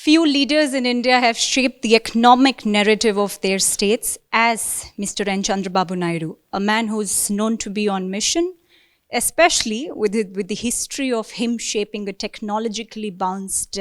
Few leaders in India have shaped the economic narrative of their states as Mr. N. Chandrababu Naidu, a man who's known to be on mission, especially with the history of him shaping a technologically bounced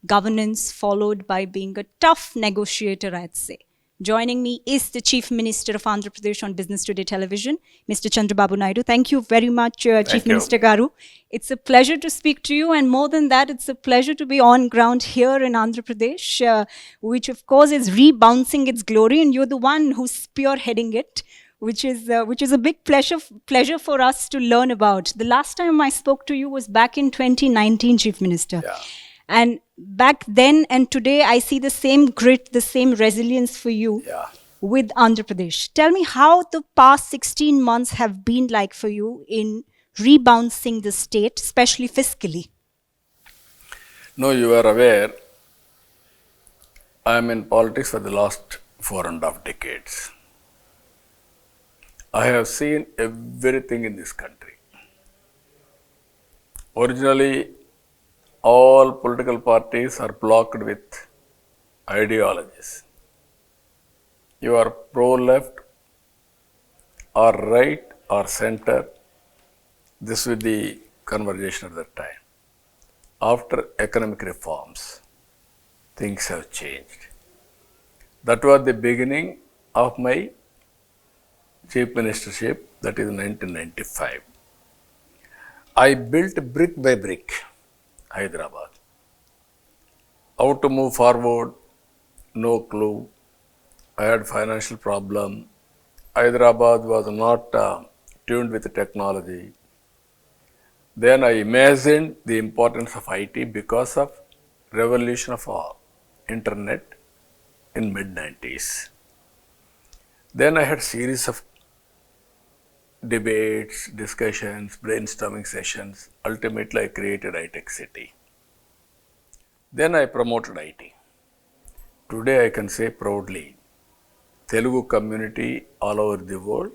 governance, followed by being a tough negotiator, I'd say. Joining me is the Chief Minister of Andhra Pradesh on Business Today Television, Mr. Chandrababu Naidu. Thank you very much, Chief Minister Garu. It's a pleasure to speak to you, and more than that, it's a pleasure to be on ground here in Andhra Pradesh, which of course is rebouncing its glory, and you're the one who's spearheading it, which is a big pleasure for us to learn about. The last time I spoke to you was back in 2019, Chief Minister. Yeah. And back then and today, I see the same grit, the same resilience for you with Andhra Pradesh. Tell me how the past 16 months have been like for you in rebouncing the state, especially fiscally. No, you are aware, I am in politics for the last 4.5 decades. I have seen everything in this country. Originally, all political parties are blocked with ideologies. You are pro-left or right or center. This was the conversation at that time. After economic reforms, things have changed. That was the beginning of my chief ministership, that is 1995. I built brick by brick Hyderabad. How to move forward, no clue. I had financial problem. Hyderabad was not tuned with technology. Then I imagined the importance of IT because of revolution of internet in mid-90s. Then I had series of debates, discussions, brainstorming sessions. Ultimately, I created iTech City. Then I promoted IT. Today, I can say proudly, Telugu community all over the world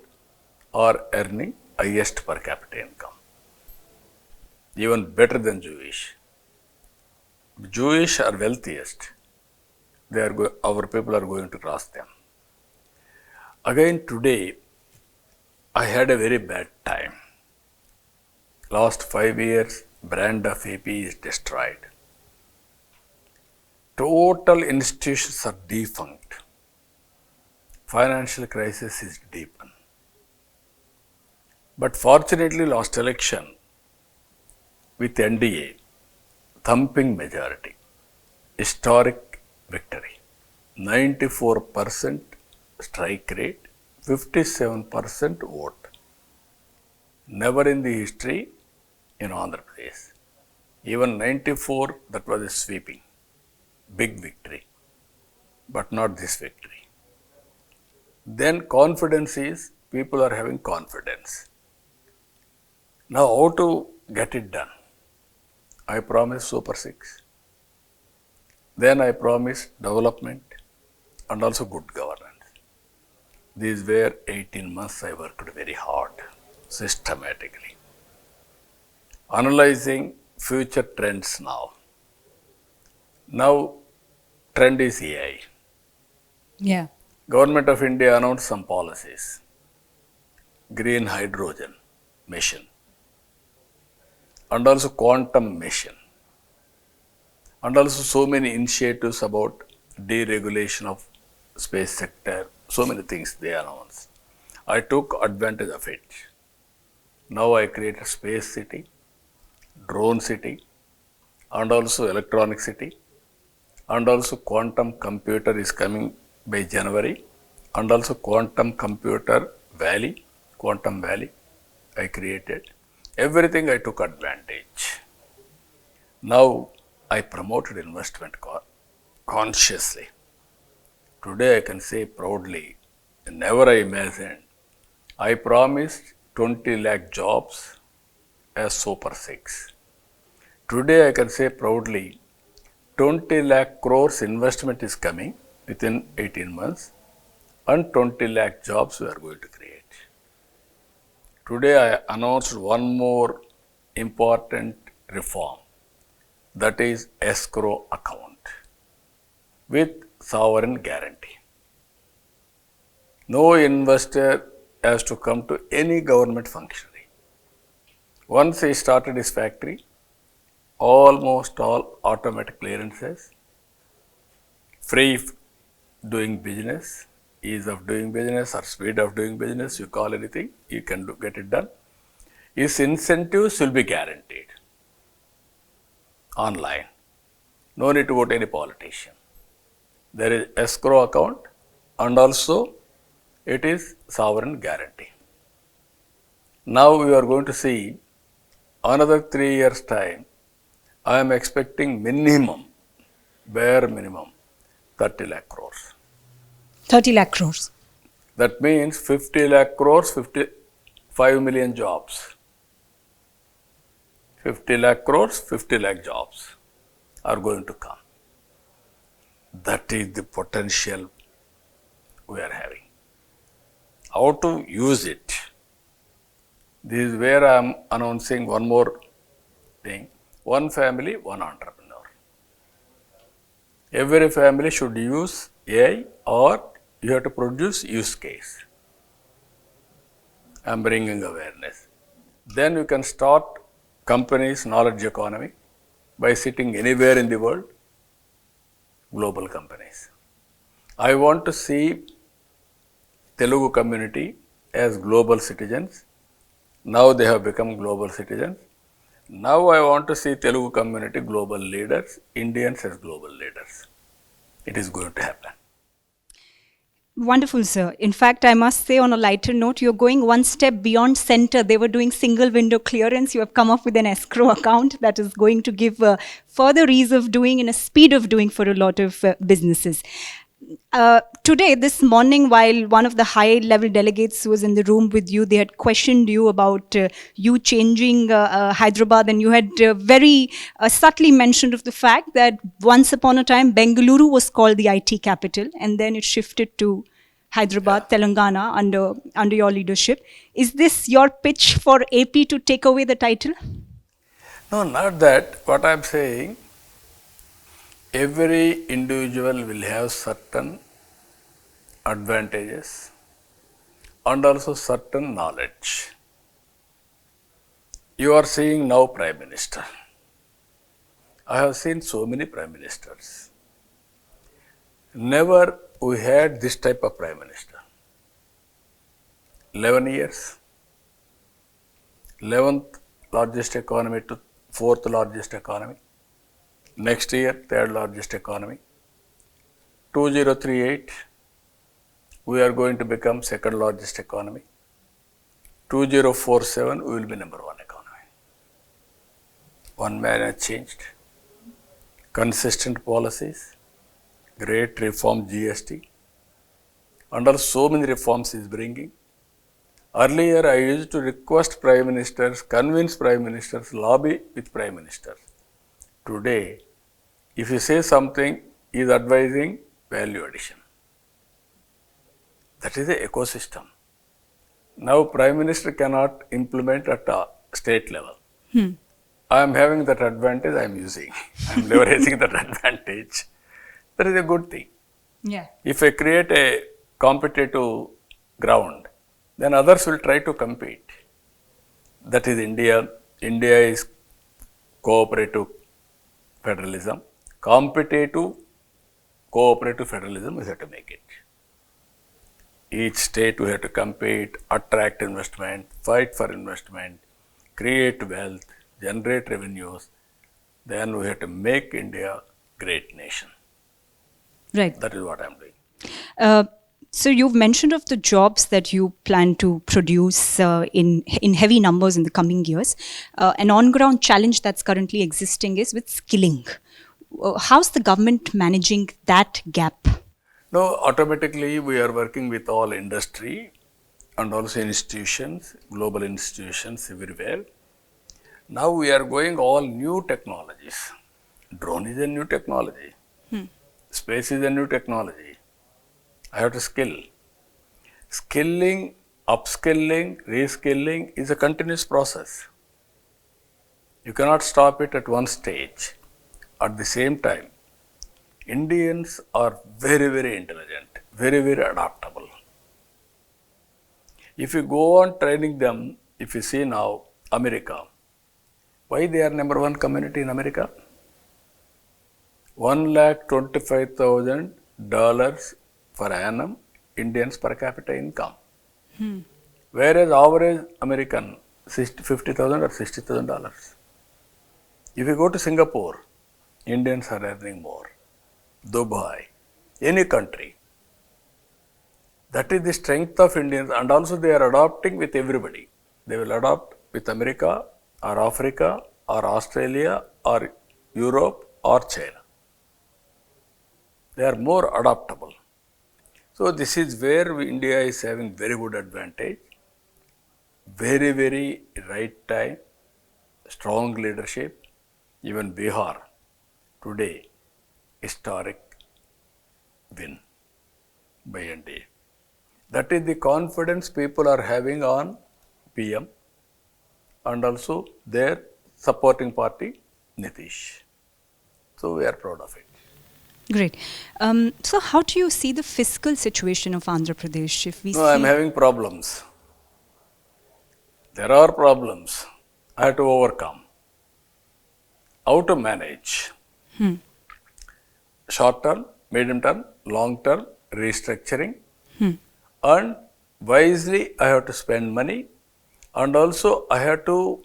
are earning highest per capita income. Even better than Jewish. Jewish are wealthiest. Our people are going to cross them. Again, today, I had a very bad time. Last 5 years, brand of AP is destroyed. Total institutions are defunct. Financial crisis is deepened. But fortunately, last election, with NDA, thumping majority, historic victory, 94% strike rate, 57% vote. Never in the history in Andhra Pradesh. Even 94, that was a sweeping, big victory, but not this victory. Then confidence is, people are having confidence. Now how to get it done? I promised Super 6. Then I promised development and also good governance. These were 18 months I worked very hard, systematically. Analyzing future trends now. Now, trend is AI. Yeah. Government of India announced some policies. Green hydrogen mission. And also quantum mission. And also so many initiatives about deregulation of space sector. So many things they announced. I took advantage of it. Now I created space city, drone city, and also electronic city, and also quantum computer is coming by January, and also quantum computer valley, quantum valley I created. Everything I took advantage. Now I promoted investment consciously. Today I can say proudly, never I imagined. I promised 20 lakh jobs as Super 6. Today I can say proudly, 20 lakh crores investment is coming within 18 months and 20 lakh jobs we are going to create. Today I announced one more important reform, that is escrow account. with sovereign guarantee. No investor has to come to any government functionary. Once he started his factory, almost all automatic clearances, free doing business, ease of doing business or speed of doing business, you call anything, you can get it done. His incentives will be guaranteed online. No need to go to any politician. There is escrow account and also it is sovereign guarantee. Now we are going to see another 3 years time, I am expecting minimum, bare minimum, 30 lakh crores. 30 lakh crores. That means 50 lakh crores, 55 million jobs. 50 lakh crores, 50 lakh jobs are going to come. That is the potential we are having. How to use it? This is where I am announcing one more thing. One family, one entrepreneur. Every family should use AI or you have to produce use case. I am bringing awareness. Then you can start companies, knowledge economy by sitting anywhere in the world, global companies. I want to see Telugu community as global citizens. Now they have become global citizens. Now I want to see Telugu community global leaders, Indians as global leaders. It is going to happen. Wonderful, sir. In fact, I must say on a lighter note, you're going one step beyond center. They were doing single window clearance. You have come up with an escrow account that is going to give further ease of doing and a speed of doing for a lot of businesses. Today, this morning, while one of the high-level delegates was in the room with you, they had questioned you about you changing Hyderabad, and you had very subtly mentioned of the fact that once upon a time, Bengaluru was called the IT capital, and then it shifted to Hyderabad, Telangana, under your leadership. Is this your pitch for AP to take away the title? No, not that. What I am saying, every individual will have certain advantages and also certain knowledge. You are seeing now Prime Minister. I have seen so many Prime Ministers. Never we had this type of Prime Minister. 11 years. 11th largest economy to 4th largest economy. Next year, 3rd largest economy. 2038, we are going to become 2nd largest economy. 2047, we will be number 1 economy. One man has changed. Consistent policies, great reform GST, and also so many reforms he is bringing. Earlier, I used to request Prime Ministers, convince Prime Ministers, lobby with Prime Ministers. Today, if you say something, he is advising value addition. That is the ecosystem. Now, Prime Minister cannot implement at a state level. I am having that advantage, I am using. I am leveraging that advantage. That is a good thing. Yeah. If I create a competitive ground, then others will try to compete. That is India. India is cooperative federalism. Competitive cooperative federalism, we have to make it. Each state we have to compete, attract investment, fight for investment, create wealth, generate revenues. Then we have to make India great nation. Right. That is what I am doing. So you've mentioned of the jobs that you plan to produce in heavy numbers in the coming years. An on-ground challenge that's currently existing is with skilling. How's the government managing that gap? No, automatically we are working with all industry and also institutions, global institutions everywhere. Now we are going all new technologies. Drone is a new technology. Space is a new technology. I have to skill. Skilling, upskilling, reskilling is a continuous process. You cannot stop it at one stage. At the same time, Indians are very, very intelligent, very, very adaptable. If you go on training them, if you see now America, why they are number one community in America? $1,25,000 per annum Indians per capita income. Whereas average American, $50,000 or $60,000. If you go to Singapore, Indians are earning more. Dubai, any country. That is the strength of Indians, and also they are adopting with everybody. They will adopt with America or Africa or Australia or Europe or China. They are more adaptable. So this is where India is having very good advantage. Very, very right time, strong leadership. Even Bihar today, historic win by NDA. That is the confidence people are having on PM and also their supporting party, Nitish. So we are proud of it. Great. So how do you see the fiscal situation of Andhra Pradesh? If we No, I am having problems. There are problems I have to overcome. How to manage? Short term, medium term, long term, restructuring, and wisely I have to spend money, and also I have to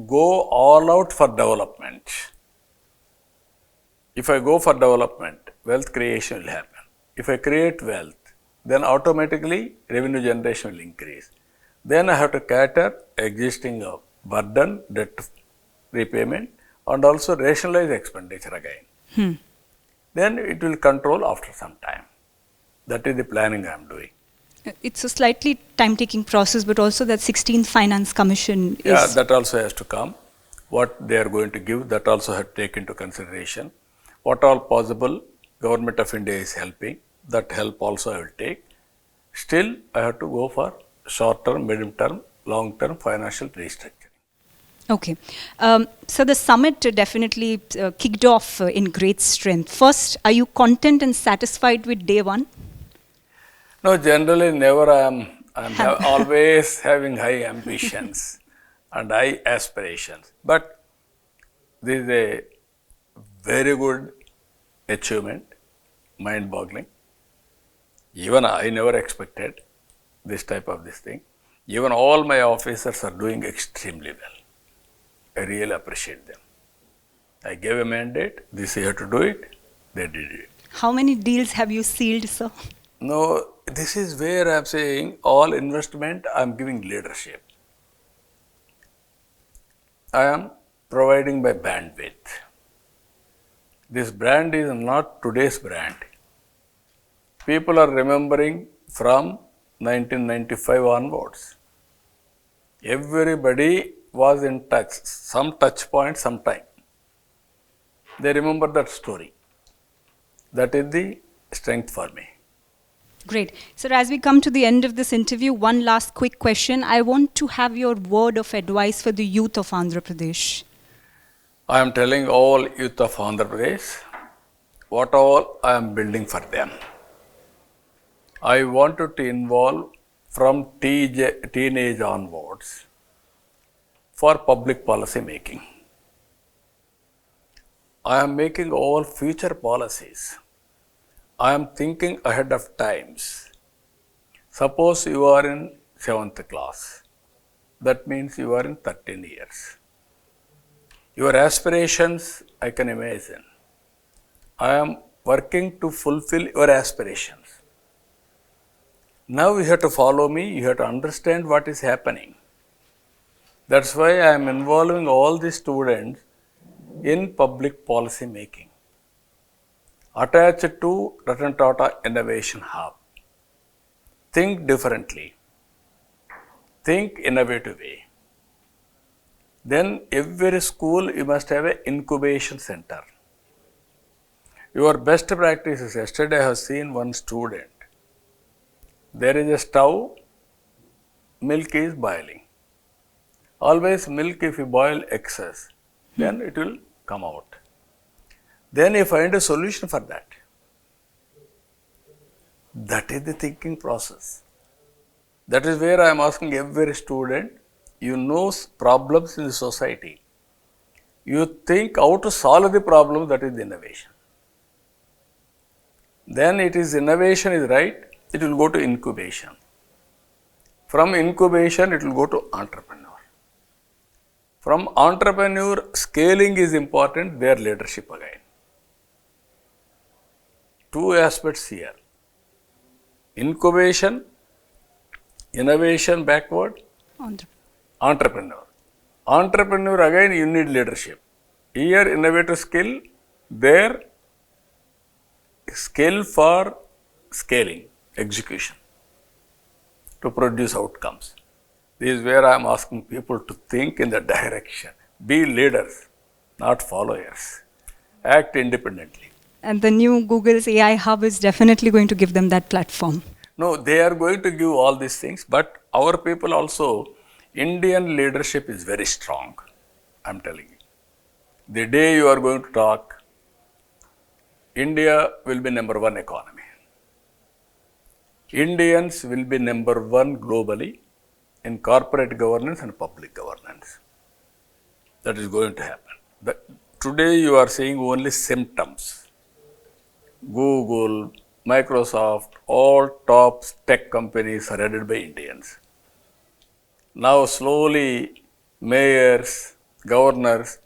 go all out for development. If I go for development, wealth creation will happen. If I create wealth, then automatically revenue generation will increase. Then I have to cater existing burden, debt repayment, and also rationalize expenditure again. Then it will control after some time. That is the planning I am doing. It's a slightly time-taking process, but also that 16th Finance Commission is... Yeah, that also has to come. What they are going to give, that also have to take into consideration. What all possible, Government of India is helping. That help also I will take. Still, I have to go for short-term, medium-term, long-term financial restructuring. Okay. So the summit definitely kicked off in great strength. First, are you content and satisfied with day one? No, generally never. I'm always having high ambitions and high aspirations. But this is a very good achievement, mind-boggling. Even I never expected this type of this thing. Even all my officers are doing extremely well. I really appreciate them. I gave a mandate, this year to do it, they did it. How many deals have you sealed, sir? No, this is where I'm saying all investment, I'm giving leadership. I am providing my bandwidth. This brand is not today's brand. People are remembering from 1995 onwards. Everybody was in touch, some touch point, sometime. They remember that story. That is the strength for me. Great. Sir, as we come to the end of this interview, one last quick question. I want to have your word of advice for the youth of Andhra Pradesh. I am telling all youth of Andhra Pradesh what all I am building for them. I wanted to involve from teenage onwards for public policy making. I am making all future policies. I am thinking ahead of times. Suppose you are in 7th class. That means you are in 13 years. Your aspirations, I can imagine. I am working to fulfill your aspirations. Now you have to follow me, you have to understand what is happening. That's why I am involving all the students in public policy making. Attached to Ratan Tata Innovation Hub. Think differently. Think innovative way. Then every school you must have an incubation center. Your best practices. Yesterday I have seen one student. There is a stove, milk is boiling. Always milk, if you boil excess, then it will come out. Then you find a solution for that. That is the thinking process. That is where I am asking every student, you know problems in the society. You think how to solve the problem, that is the innovation. Then it is innovation is right, it will go to incubation. From incubation, it will go to entrepreneur. From entrepreneur, scaling is important, their leadership again. Two aspects here. Incubation, innovation backward, entrepreneur. Entrepreneur again, you need leadership. Here, innovator skill, there, skill for scaling, execution, to produce outcomes. This is where I am asking people to think in that direction. Be leaders, not followers. Act independently. And the new Google's AI hub is definitely going to give them that platform. No, they are going to give all these things, but our people also, Indian leadership is very strong. I am telling you. The day you are going to talk, India will be number one economy. Indians will be number one globally in corporate governance and public governance. That is going to happen. Today you are seeing only symptoms. Google, Microsoft, all top tech companies are headed by Indians. Now slowly mayors, governors,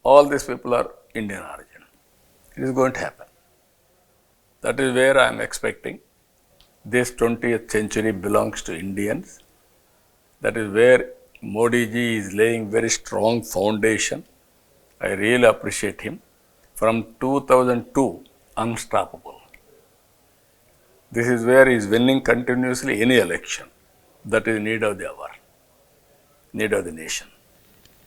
all these people are Indian origin. It is going to happen. That is where I am expecting. This 20th century belongs to Indians. That is where Modi ji is laying very strong foundation. I really appreciate him. From 2002, unstoppable. This is where he is winning continuously any election. That is need of the hour, need of the nation.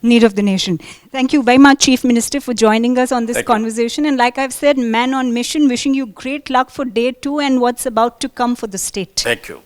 Need of the nation. Thank you very much, Chief Minister, for joining us on this Thank you. conversation. And like I've said, man on mission, wishing you great luck for day 2 and what's about to come for the state. Thank you.